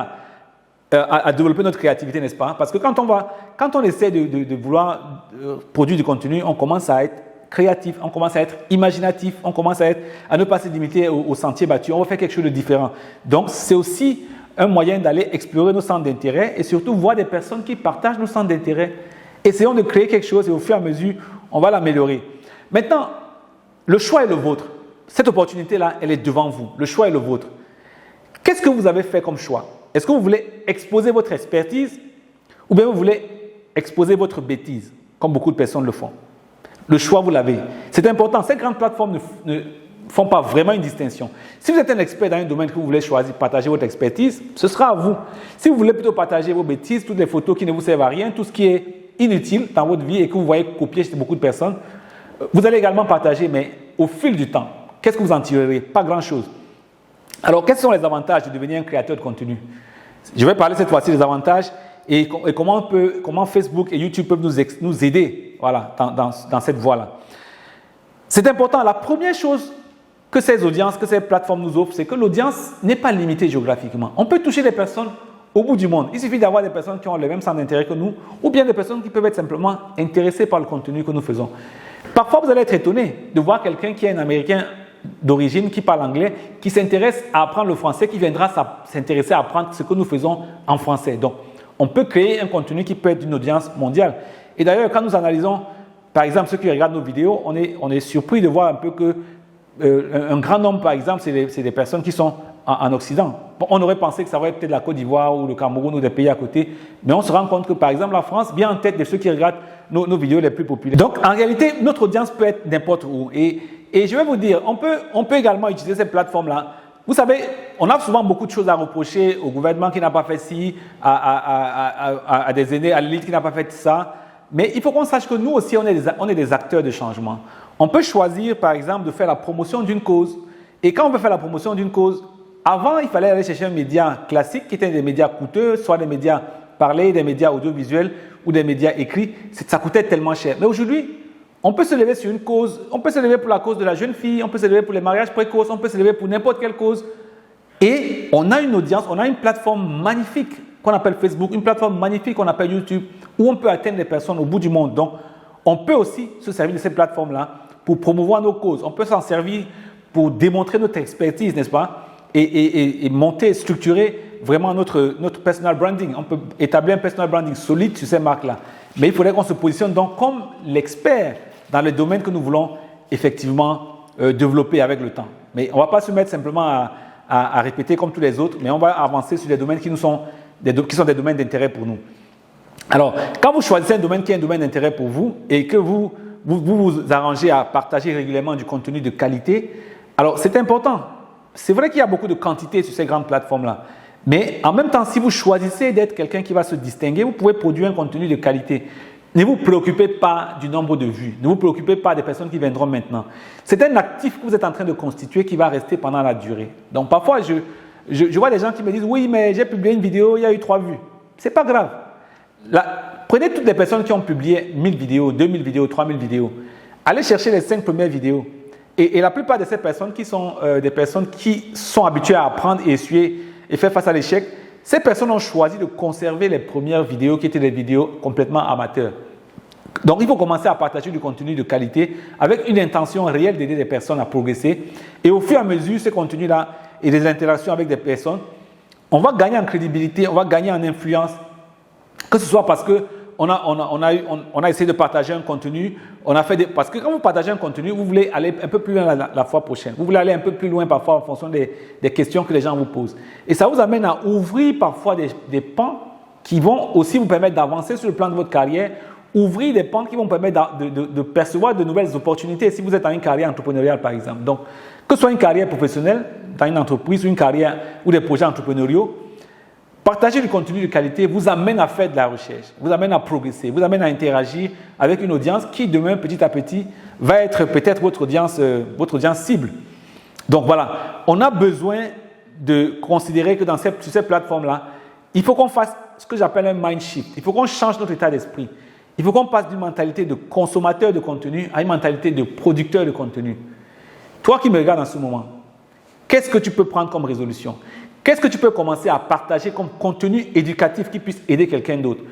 à développer notre créativité, n'est-ce pas? Parce que quand on essaie de vouloir produire du contenu, on commence à être créatif, on commence à être imaginatif, on commence à ne pas se limiter au sentier battu, on va faire quelque chose de différent. Donc, c'est aussi un moyen d'aller explorer nos centres d'intérêt et surtout voir des personnes qui partagent nos centres d'intérêt. Essayons de créer quelque chose et au fur et à mesure, on va l'améliorer. Maintenant, le choix est le vôtre. Cette opportunité-là, elle est devant vous. Le choix est le vôtre. Qu'est-ce que vous avez fait comme choix? Est-ce que vous voulez exposer votre expertise ou bien vous voulez exposer votre bêtise, comme beaucoup de personnes le font? Le choix, vous l'avez. C'est important. Ces grandes plateformes ne font pas vraiment une distinction. Si vous êtes un expert dans un domaine que vous voulez choisir, partager votre expertise, ce sera à vous. Si vous voulez plutôt partager vos bêtises, toutes les photos qui ne vous servent à rien, tout ce qui est inutile dans votre vie et que vous voyez copier chez beaucoup de personnes, vous allez également partager, mais au fil du temps. Qu'est-ce que vous en tirerez? Pas grand-chose. Alors, quels sont les avantages de devenir un créateur de contenu? Je vais parler cette fois-ci des avantages et comment Facebook et YouTube peuvent nous aider voilà, dans cette voie-là. C'est important. La première chose que ces audiences, que ces plateformes nous offrent, c'est que l'audience n'est pas limitée géographiquement. On peut toucher des personnes au bout du monde. Il suffit d'avoir des personnes qui ont le même centre d'intérêt que nous ou bien des personnes qui peuvent être simplement intéressées par le contenu que nous faisons. Parfois, vous allez être étonné de voir quelqu'un qui est un Américain d'origine, qui parle anglais, qui s'intéresse à apprendre le français, qui viendra s'intéresser à apprendre ce que nous faisons en français. Donc, on peut créer un contenu qui peut être d'une audience mondiale. Et d'ailleurs, quand nous analysons, par exemple, ceux qui regardent nos vidéos, on est surpris de voir un peu que un grand nombre, par exemple, c'est des personnes qui sont en Occident. Bon, on aurait pensé que ça aurait peut-être la Côte d'Ivoire ou le Cameroun ou des pays à côté, mais on se rend compte que, par exemple, la France, bien en tête de ceux qui regardent nos vidéos les plus populaires. Donc, en réalité, notre audience peut être n'importe où. Et je vais vous dire, on peut également utiliser ces plateformes-là. Vous savez, on a souvent beaucoup de choses à reprocher au gouvernement qui n'a pas fait ci, à des aînés, à l'élite qui n'a pas fait ça. Mais il faut qu'on sache que nous aussi, on est des acteurs de changement. On peut choisir, par exemple, de faire la promotion d'une cause. Et quand on veut faire la promotion d'une cause, avant, il fallait aller chercher un média classique qui était des médias coûteux, soit des médias parlés, des médias audiovisuels ou des médias écrits. Ça coûtait tellement cher. Mais aujourd'hui, on peut se lever sur une cause. On peut se lever pour la cause de la jeune fille, on peut se lever pour les mariages précoces, on peut se lever pour n'importe quelle cause. Et on a une audience, on a une plateforme magnifique qu'on appelle Facebook, une plateforme magnifique qu'on appelle YouTube, où on peut atteindre des personnes au bout du monde. Donc, on peut aussi se servir de ces plateformes-là pour promouvoir nos causes. On peut s'en servir pour démontrer notre expertise, n'est-ce pas? Et monter, structurer vraiment notre personal branding. On peut établir un personal branding solide sur ces marques-là. Mais il faudrait qu'on se positionne donc comme l'expert dans le domaine que nous voulons effectivement développer avec le temps. Mais on ne va pas se mettre simplement à répéter comme tous les autres, mais on va avancer sur des domaines qui sont des domaines d'intérêt pour nous. Alors, quand vous choisissez un domaine qui est un domaine d'intérêt pour vous et que vous arrangez à partager régulièrement du contenu de qualité, alors c'est important. C'est vrai qu'il y a beaucoup de quantité sur ces grandes plateformes-là. Mais en même temps, si vous choisissez d'être quelqu'un qui va se distinguer, vous pouvez produire un contenu de qualité. Ne vous préoccupez pas du nombre de vues. Ne vous préoccupez pas des personnes qui viendront maintenant. C'est un actif que vous êtes en train de constituer qui va rester pendant la durée. Donc parfois, je vois des gens qui me disent « Oui, mais j'ai publié une vidéo, il y a eu 3 vues. » Ce n'est pas grave. Prenez toutes les personnes qui ont publié 1000 vidéos, 2000 vidéos, 3000 vidéos. Allez chercher les 5 premières vidéos. Et la plupart de ces personnes qui sont des personnes qui sont habituées à apprendre et essuyer et faire face à l'échec, ces personnes ont choisi de conserver les premières vidéos qui étaient des vidéos complètement amateurs. Donc, il faut commencer à partager du contenu de qualité avec une intention réelle d'aider les personnes à progresser. Et au fur et à mesure, ce contenu-là et des interactions avec des personnes, on va gagner en crédibilité, on va gagner en influence. Que ce soit parce qu'on a essayé de partager un contenu, parce que quand vous partagez un contenu, vous voulez aller un peu plus loin la fois prochaine. Vous voulez aller un peu plus loin parfois en fonction des questions que les gens vous posent. Et ça vous amène à ouvrir parfois des pans qui vont aussi vous permettre d'avancer sur le plan de votre carrière, ouvrir des pans qui vont vous permettre de percevoir de nouvelles opportunités si vous êtes dans une carrière entrepreneuriale par exemple. Donc, que ce soit une carrière professionnelle dans une entreprise ou une carrière ou des projets entrepreneuriaux, partager du contenu de qualité vous amène à faire de la recherche, vous amène à progresser, vous amène à interagir avec une audience qui, demain, petit à petit, va être peut-être votre audience cible. Donc voilà, on a besoin de considérer que sur ces plateformes-là, il faut qu'on fasse ce que j'appelle un mind shift. Il faut qu'on change notre état d'esprit. Il faut qu'on passe d'une mentalité de consommateur de contenu à une mentalité de producteur de contenu. Toi qui me regardes en ce moment, qu'est-ce que tu peux prendre comme résolution ? Qu'est-ce que tu peux commencer à partager comme contenu éducatif qui puisse aider quelqu'un d'autre?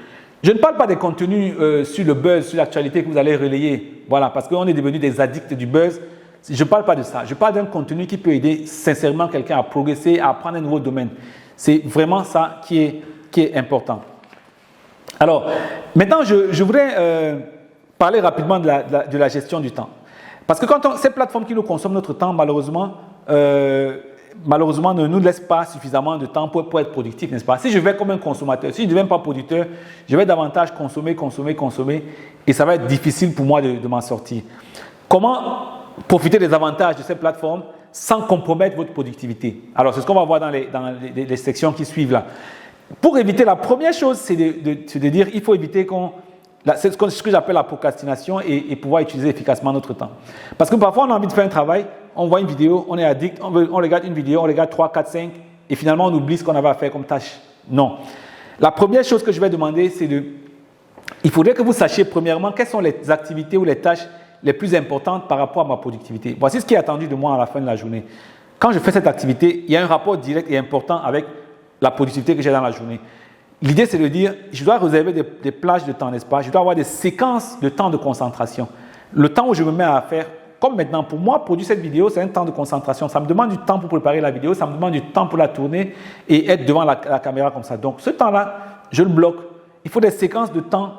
Je ne parle pas des contenus sur le buzz, sur l'actualité que vous allez relayer, voilà, parce qu'on est devenus des addicts du buzz. Je ne parle pas de ça. Je parle d'un contenu qui peut aider sincèrement quelqu'un à progresser, à apprendre un nouveau domaine. C'est vraiment ça qui est important. Alors, maintenant, je voudrais parler rapidement de la gestion du temps. Parce que ces plateformes qui nous consomment notre temps, malheureusement, ne nous laissent pas suffisamment de temps pour être productif, n'est-ce pas? Si je vais comme un consommateur, si je ne deviens pas producteur, je vais davantage consommer, et ça va être difficile pour moi de m'en sortir. Comment profiter des avantages de ces plateformes sans compromettre votre productivité? Alors, c'est ce qu'on va voir dans les sections qui suivent là. Pour éviter, la première chose, c'est de dire il faut éviter c'est ce que j'appelle la procrastination et pouvoir utiliser efficacement notre temps. Parce que parfois, on a envie de faire un travail, on voit une vidéo, on est addict, on regarde une vidéo, on regarde 3, 4, 5, et finalement, on oublie ce qu'on avait à faire comme tâche. Non. La première chose que je vais demander, il faudrait que vous sachiez premièrement quelles sont les activités ou les tâches les plus importantes par rapport à ma productivité. Voici ce qui est attendu de moi à la fin de la journée. Quand je fais cette activité, il y a un rapport direct et important avec la productivité que j'ai dans la journée. L'idée, c'est de dire, je dois réserver des plages de temps, n'est-ce pas? Je dois avoir des séquences de temps de concentration. Le temps où je me mets à faire, comme maintenant, pour moi, produire cette vidéo, c'est un temps de concentration. Ça me demande du temps pour préparer la vidéo, ça me demande du temps pour la tourner et être devant la caméra comme ça. Donc, ce temps-là, je le bloque. Il faut des séquences de temps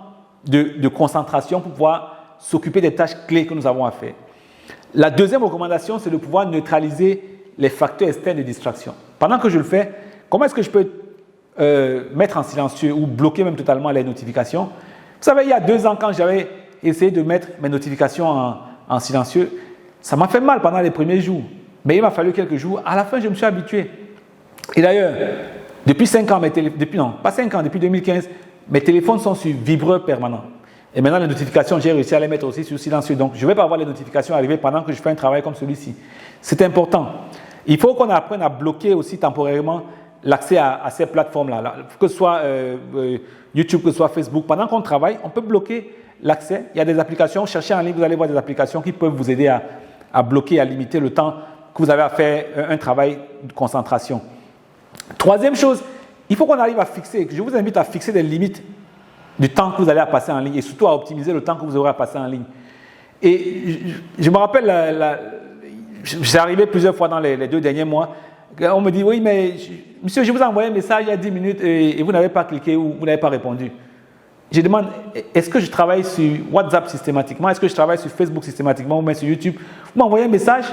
de concentration pour pouvoir s'occuper des tâches clés que nous avons à faire. La deuxième recommandation, c'est de pouvoir neutraliser les facteurs externes de distraction. Pendant que je le fais, comment est-ce que je peux mettre en silencieux ou bloquer même totalement les notifications? Vous savez, il y a 2 ans, quand j'avais essayé de mettre mes notifications en silencieux, ça m'a fait mal pendant les premiers jours. Mais il m'a fallu quelques jours. À la fin, je me suis habitué. Et d'ailleurs, depuis 5 ans, depuis 2015, mes téléphones sont sur vibreur permanent. Et maintenant, les notifications, j'ai réussi à les mettre aussi sur silencieux. Donc, je ne vais pas avoir les notifications arriver pendant que je fais un travail comme celui-ci. C'est important. Il faut qu'on apprenne à bloquer aussi temporairement l'accès à ces plateformes-là. Que ce soit YouTube, que ce soit Facebook. Pendant qu'on travaille, on peut bloquer l'accès. Il y a des applications. Cherchez en ligne, vous allez voir des applications qui peuvent vous aider à bloquer, à limiter le temps que vous avez à faire un travail de concentration. Troisième chose, il faut qu'on arrive à fixer. Je vous invite à fixer des limites du temps que vous allez passer en ligne et surtout à optimiser le temps que vous aurez à passer en ligne. Et je me rappelle, c'est arrivé plusieurs fois dans les 2 derniers mois, on me dit, oui, mais monsieur, je vous ai envoyé un message il y a 10 minutes et vous n'avez pas cliqué ou vous n'avez pas répondu. Je demande, est-ce que je travaille sur WhatsApp systématiquement? Est-ce que je travaille sur Facebook systématiquement ou même sur YouTube? Vous m'envoyez un message,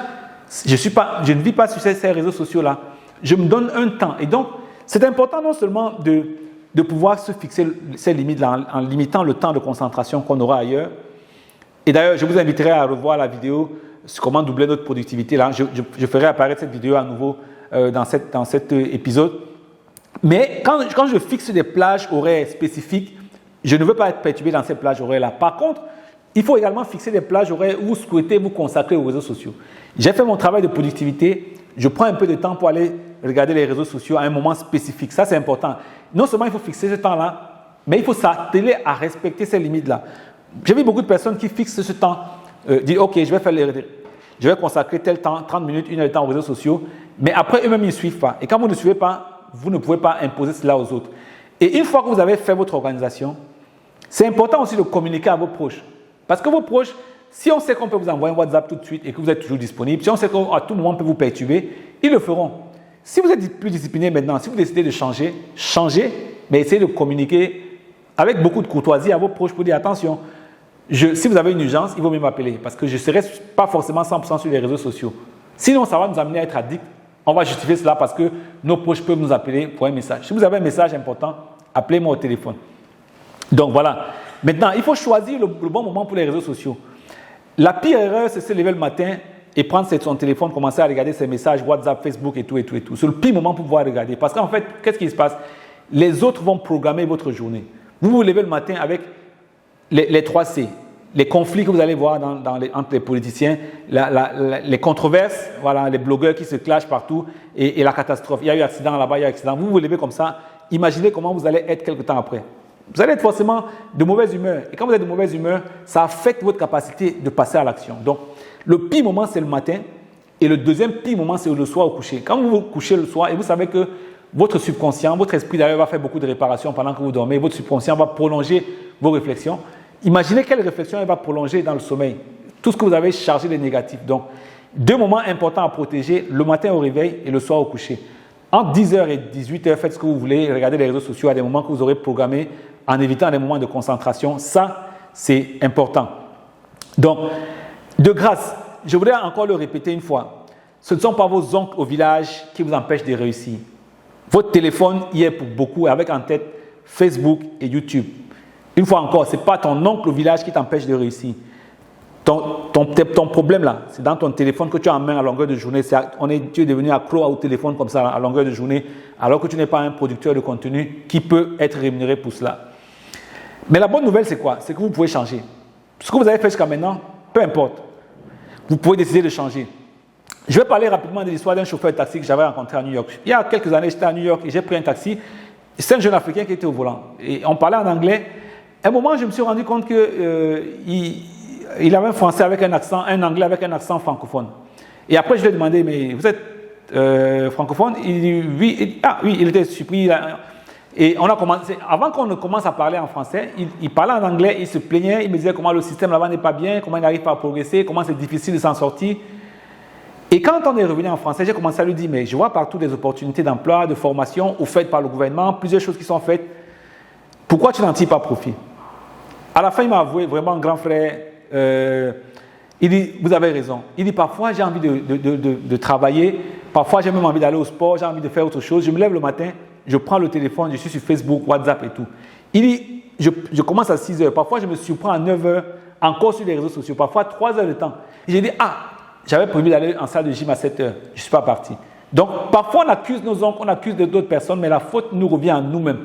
je ne vis pas sur ces réseaux sociaux-là. Je me donne un temps. Et donc, c'est important non seulement de pouvoir se fixer ces limites-là en limitant le temps de concentration qu'on aura ailleurs. Et d'ailleurs, je vous inviterai à revoir la vidéo sur comment doubler notre productivité. Là, je ferai apparaître cette vidéo à nouveau dans cet épisode. Mais quand je fixe des plages horaires spécifiques, je ne veux pas être perturbé dans ces plages horaires-là. Par contre, il faut également fixer des plages horaires où vous souhaitez vous consacrer aux réseaux sociaux. J'ai fait mon travail de productivité, je prends un peu de temps pour aller regarder les réseaux sociaux à un moment spécifique. Ça, c'est important. Non seulement il faut fixer ce temps-là, mais il faut s'atteler à respecter ces limites-là. J'ai vu beaucoup de personnes qui fixent ce temps, disent « Ok, je vais consacrer tel temps, 30 minutes, 1 heure de temps aux réseaux sociaux », mais après, eux-mêmes, ils ne suivent pas. Et quand vous ne suivez pas, vous ne pouvez pas imposer cela aux autres. Et une fois que vous avez fait votre organisation, c'est important aussi de communiquer à vos proches. Parce que vos proches, si on sait qu'on peut vous envoyer un WhatsApp tout de suite et que vous êtes toujours disponible, si on sait qu'à tout moment on peut vous perturber, ils le feront. Si vous êtes plus discipliné maintenant, si vous décidez de changer, changez, mais essayez de communiquer avec beaucoup de courtoisie à vos proches pour dire attention, si vous avez une urgence, il vaut mieux m'appeler parce que je ne serai pas forcément 100% sur les réseaux sociaux. Sinon, ça va nous amener à être addicts. On va justifier cela parce que nos proches peuvent nous appeler pour un message. Si vous avez un message important, appelez-moi au téléphone. Donc voilà. Maintenant, il faut choisir le bon moment pour les réseaux sociaux. La pire erreur, c'est se lever le matin et prendre son téléphone, commencer à regarder ses messages, WhatsApp, Facebook et tout. C'est le pire moment pour pouvoir regarder. Parce qu'en fait, qu'est-ce qui se passe? Les autres vont programmer votre journée. Vous vous levez le matin avec les 3 C. Les conflits que vous allez voir entre les politiciens, les controverses, voilà, les blogueurs qui se clashent partout et la catastrophe. Il y a eu accident là-bas, il y a eu accident. Vous vous levez comme ça, imaginez comment vous allez être quelque temps après. Vous allez être forcément de mauvaise humeur. Et quand vous êtes de mauvaise humeur, ça affecte votre capacité de passer à l'action. Donc, le pire moment, c'est le matin. Et le deuxième pire moment, c'est le soir au coucher. Quand vous vous couchez le soir et vous savez que votre subconscient, votre esprit d'ailleurs va faire beaucoup de réparations pendant que vous dormez, votre subconscient va prolonger vos réflexions. Imaginez quelle réflexion elle va prolonger dans le sommeil. Tout ce que vous avez chargé de négatif. Donc, 2 moments importants à protéger, le matin au réveil et le soir au coucher. Entre 10h et 18h, faites ce que vous voulez, regardez les réseaux sociaux à des moments que vous aurez programmés en évitant des moments de concentration. Ça, c'est important. Donc, de grâce, je voudrais encore le répéter une fois. Ce ne sont pas vos oncles au village qui vous empêchent de réussir. Votre téléphone y est pour beaucoup, avec en tête Facebook et YouTube. Une fois encore, ce n'est pas ton oncle au village qui t'empêche de réussir. Ton problème là, c'est dans ton téléphone que tu as en main à longueur de journée. Tu es devenu accro au téléphone comme ça à longueur de journée, alors que tu n'es pas un producteur de contenu qui peut être rémunéré pour cela. Mais la bonne nouvelle, c'est quoi? C'est que vous pouvez changer. Ce que vous avez fait jusqu'à maintenant, peu importe. Vous pouvez décider de changer. Je vais parler rapidement de l'histoire d'un chauffeur de taxi que j'avais rencontré à New York. Il y a quelques années, j'étais à New York et j'ai pris un taxi. C'est un jeune Africain qui était au volant. Et on parlait en anglais. À un moment, je me suis rendu compte qu'il avait un français avec un accent, un anglais avec un accent francophone. Et après, je lui ai demandé, mais vous êtes francophone? Il dit oui. Oui, il était surpris. Et on a commencé, avant qu'on ne commence à parler en français, il parlait en anglais, il se plaignait, il me disait comment le système là-bas n'est pas bien, comment il n'arrive pas à progresser, comment c'est difficile de s'en sortir. Et quand on est revenu en français, j'ai commencé à lui dire, mais je vois partout des opportunités d'emploi, de formation, offertes par le gouvernement, plusieurs choses qui sont faites. Pourquoi tu n'en tires pas profit? À la fin, il m'a avoué, vraiment, grand frère, il dit, vous avez raison. Il dit, parfois, j'ai envie de travailler, parfois, j'ai même envie d'aller au sport, j'ai envie de faire autre chose. Je me lève le matin, je prends le téléphone, je suis sur Facebook, WhatsApp et tout. Il dit, je commence à 6 heures, parfois, je me surprends à 9 heures, encore sur les réseaux sociaux, parfois 3 heures de temps. Et j'ai dit, j'avais prévu d'aller en salle de gym à 7 heures, je ne suis pas parti. Donc, parfois, on accuse nos oncles, on accuse d'autres personnes, mais la faute nous revient à nous-mêmes.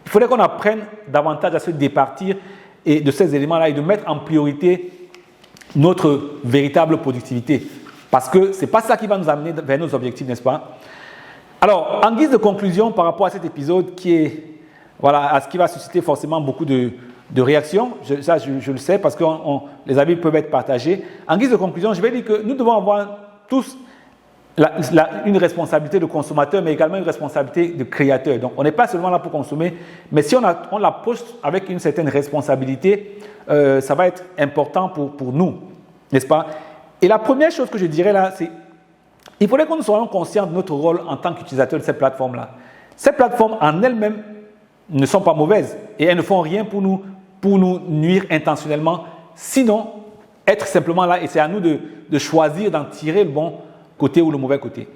Il faudrait qu'on apprenne davantage à se départir et de ces éléments-là et de mettre en priorité notre véritable productivité. Parce que ce n'est pas ça qui va nous amener vers nos objectifs, n'est-ce pas? Alors, en guise de conclusion par rapport à cet épisode qui est, à ce qui va susciter forcément beaucoup de réactions, je le sais parce que les avis peuvent être partagés. En guise de conclusion, je vais dire que nous devons avoir tous une responsabilité de consommateur, mais également une responsabilité de créateur. Donc, on n'est pas seulement là pour consommer, mais si on l'approche avec une certaine responsabilité, ça va être important pour nous, n'est-ce pas? Et la première chose que je dirais là, c'est il faudrait que nous soyons conscients de notre rôle en tant qu'utilisateur de ces plateformes-là. Ces plateformes en elles-mêmes ne sont pas mauvaises et elles ne font rien pour nous nuire intentionnellement, sinon être simplement là et c'est à nous de choisir d'en tirer le bon côté ou le mauvais côté.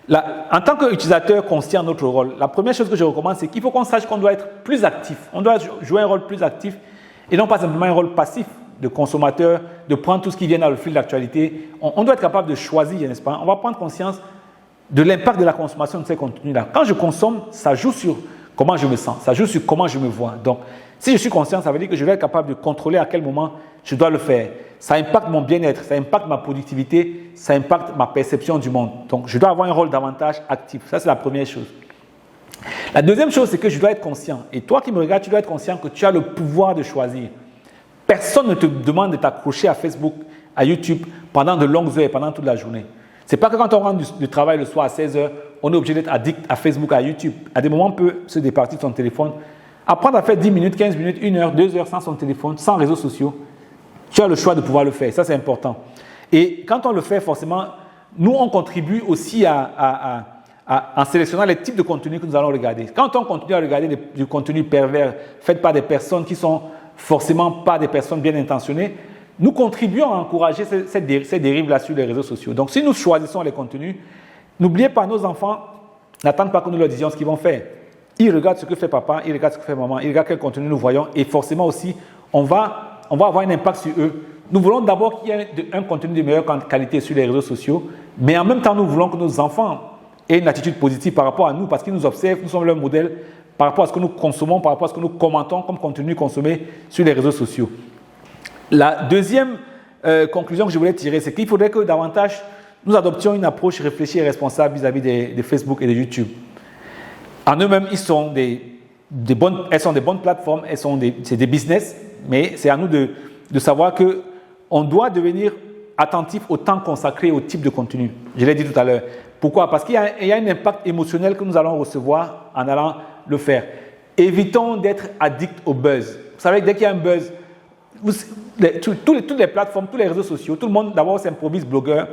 Là, en tant qu'utilisateur conscient de notre rôle, la première chose que je recommande, c'est qu'il faut qu'on sache qu'on doit être plus actif. On doit jouer un rôle plus actif et non pas simplement un rôle passif de consommateur, de prendre tout ce qui vient dans le fil d'actualité. On doit être capable de choisir, n'est-ce pas? On va prendre conscience de l'impact de la consommation de ces contenus-là. Quand je consomme, ça joue sur comment je me sens, ça joue sur comment je me vois. Donc, si je suis conscient, ça veut dire que je vais être capable de contrôler à quel moment je dois le faire. Ça impacte mon bien-être, ça impacte ma productivité, ça impacte ma perception du monde. Donc, je dois avoir un rôle davantage actif. Ça, c'est la première chose. La deuxième chose, c'est que je dois être conscient. Et toi qui me regardes, tu dois être conscient que tu as le pouvoir de choisir. Personne ne te demande de t'accrocher à Facebook, à YouTube pendant de longues heures, pendant toute la journée. Ce n'est pas que quand on rentre du travail le soir à 16 heures, on est obligé d'être addict à Facebook, à YouTube. À des moments, on peut se départir de son téléphone. Apprendre à faire 10 minutes, 15 minutes, 1 heure, 2 heures sans son téléphone, sans réseaux sociaux. Tu as le choix de pouvoir le faire. Ça, c'est important. Et quand on le fait, forcément, nous, on contribue aussi en sélectionnant les types de contenus que nous allons regarder. Quand on continue à regarder du contenu pervers fait par des personnes qui sont forcément pas des personnes bien intentionnées, nous contribuons à encourager ces dérives-là sur les réseaux sociaux. Donc, si nous choisissons les contenus, n'oubliez pas, nos enfants n'attendent pas que nous leur disions ce qu'ils vont faire. Ils regardent ce que fait papa, ils regardent ce que fait maman, ils regardent quel contenu nous voyons et forcément aussi, on va avoir un impact sur eux. Nous voulons d'abord qu'il y ait un contenu de meilleure qualité sur les réseaux sociaux, mais en même temps, nous voulons que nos enfants aient une attitude positive par rapport à nous parce qu'ils nous observent, nous sommes leur modèle par rapport à ce que nous consommons, par rapport à ce que nous commentons comme contenu consommé sur les réseaux sociaux. La deuxième conclusion que je voulais tirer, c'est qu'il faudrait que davantage nous adoptions une approche réfléchie et responsable vis-à-vis de Facebook et de YouTube. En eux-mêmes, elles sont des bonnes plateformes, c'est des business, mais c'est à nous de savoir qu'on doit devenir attentif au temps consacré au type de contenu. Je l'ai dit tout à l'heure. Pourquoi? Parce qu'il y a un impact émotionnel que nous allons recevoir en allant le faire. Évitons d'être addicts au buzz. Vous savez que dès qu'il y a un buzz, toutes les plateformes, tous les réseaux sociaux, tout le monde d'abord s'improvise blogueur.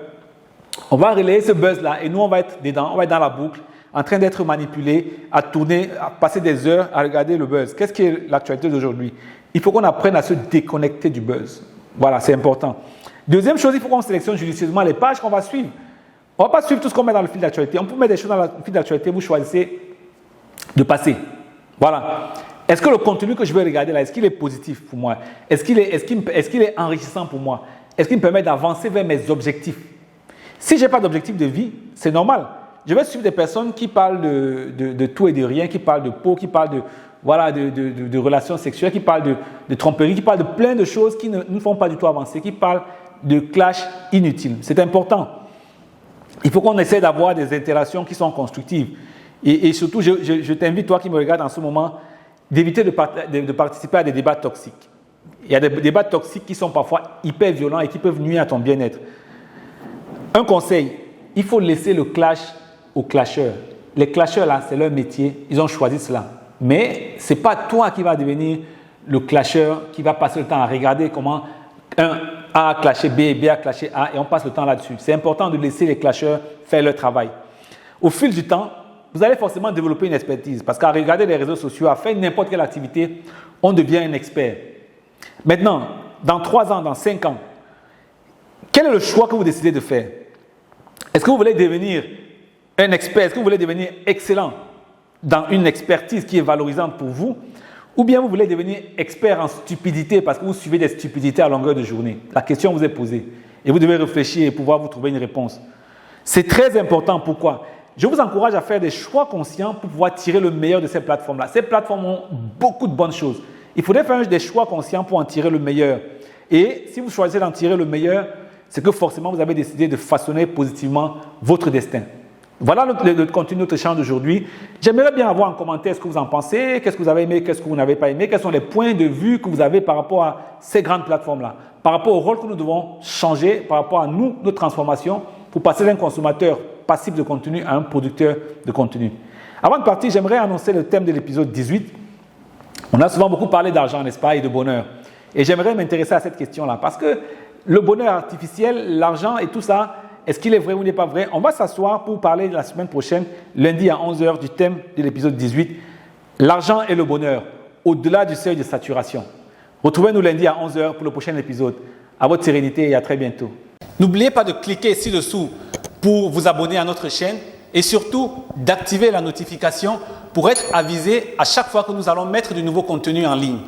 On va relayer ce buzz-là et nous, on va être dedans, on va être dans la boucle, en train d'être manipulé, à tourner, à passer des heures à regarder le buzz. Qu'est-ce qui est l'actualité d'aujourd'hui? Il faut qu'on apprenne à se déconnecter du buzz. Voilà, c'est important. Deuxième chose, il faut qu'on sélectionne judicieusement les pages qu'on va suivre. On ne va pas suivre tout ce qu'on met dans le fil d'actualité. On peut mettre des choses dans le fil d'actualité, vous choisissez de passer. Voilà. Est-ce que le contenu que je vais regarder là, est-ce qu'il est positif pour moi? Est-ce qu'il est enrichissant pour moi? Est-ce qu'il me permet d'avancer vers mes objectifs? Si je n'ai pas d'objectif de vie, c'est normal. Je vais suivre des personnes qui parlent de tout et de rien, qui parlent de peau, qui parlent de relations sexuelles, qui parlent de tromperie, qui parlent de plein de choses qui ne nous font pas du tout avancer, qui parlent de clash inutiles. C'est important. Il faut qu'on essaie d'avoir des interactions qui sont constructives. Et surtout, je t'invite, toi qui me regardes en ce moment, d'éviter de participer à des débats toxiques. Il y a des débats toxiques qui sont parfois hyper violents et qui peuvent nuire à ton bien-être. Un conseil, il faut laisser le clash aux clasheurs. Les clasheurs, là, c'est leur métier, ils ont choisi cela. Mais ce n'est pas toi qui vas devenir le clasheur qui va passer le temps à regarder comment un A a clashé B, B a clashé A et on passe le temps là-dessus. C'est important de laisser les clasheurs faire leur travail. Au fil du temps, vous allez forcément développer une expertise parce qu'à regarder les réseaux sociaux, à faire n'importe quelle activité, on devient un expert. Maintenant, dans 3 ans, dans 5 ans, quel est le choix que vous décidez de faire? Est-ce que vous voulez devenir un expert? Est-ce que vous voulez devenir excellent dans une expertise qui est valorisante pour vous? Ou bien vous voulez devenir expert en stupidité parce que vous suivez des stupidités à longueur de journée? La question vous est posée et vous devez réfléchir et pouvoir vous trouver une réponse. C'est très important. Pourquoi? Je vous encourage à faire des choix conscients pour pouvoir tirer le meilleur de ces plateformes-là. Ces plateformes ont beaucoup de bonnes choses Il faudrait faire des choix conscients pour en tirer le meilleur. Et si vous choisissez d'en tirer le meilleur, c'est que forcément vous avez décidé de façonner positivement votre destin. Voilà le contenu de notre échange d'aujourd'hui. J'aimerais bien avoir en commentaire ce que vous en pensez, qu'est-ce que vous avez aimé, qu'est-ce que vous n'avez pas aimé, quels sont les points de vue que vous avez par rapport à ces grandes plateformes-là, par rapport au rôle que nous devons changer, par rapport à nous, notre transformation, pour passer d'un consommateur passif de contenu à un producteur de contenu. Avant de partir, j'aimerais annoncer le thème de l'épisode 18. On a souvent beaucoup parlé d'argent, n'est-ce pas, et de bonheur. Et j'aimerais m'intéresser à cette question-là, parce que le bonheur artificiel, l'argent et tout ça, est-ce qu'il est vrai ou n'est pas vrai? On va s'asseoir pour parler la semaine prochaine, lundi à 11h, du thème de l'épisode 18, l'argent et le bonheur, au-delà du seuil de saturation. Retrouvez-nous lundi à 11h pour le prochain épisode. À votre sérénité et à très bientôt. N'oubliez pas de cliquer ci-dessous pour vous abonner à notre chaîne et surtout d'activer la notification pour être avisé à chaque fois que nous allons mettre du nouveau contenu en ligne.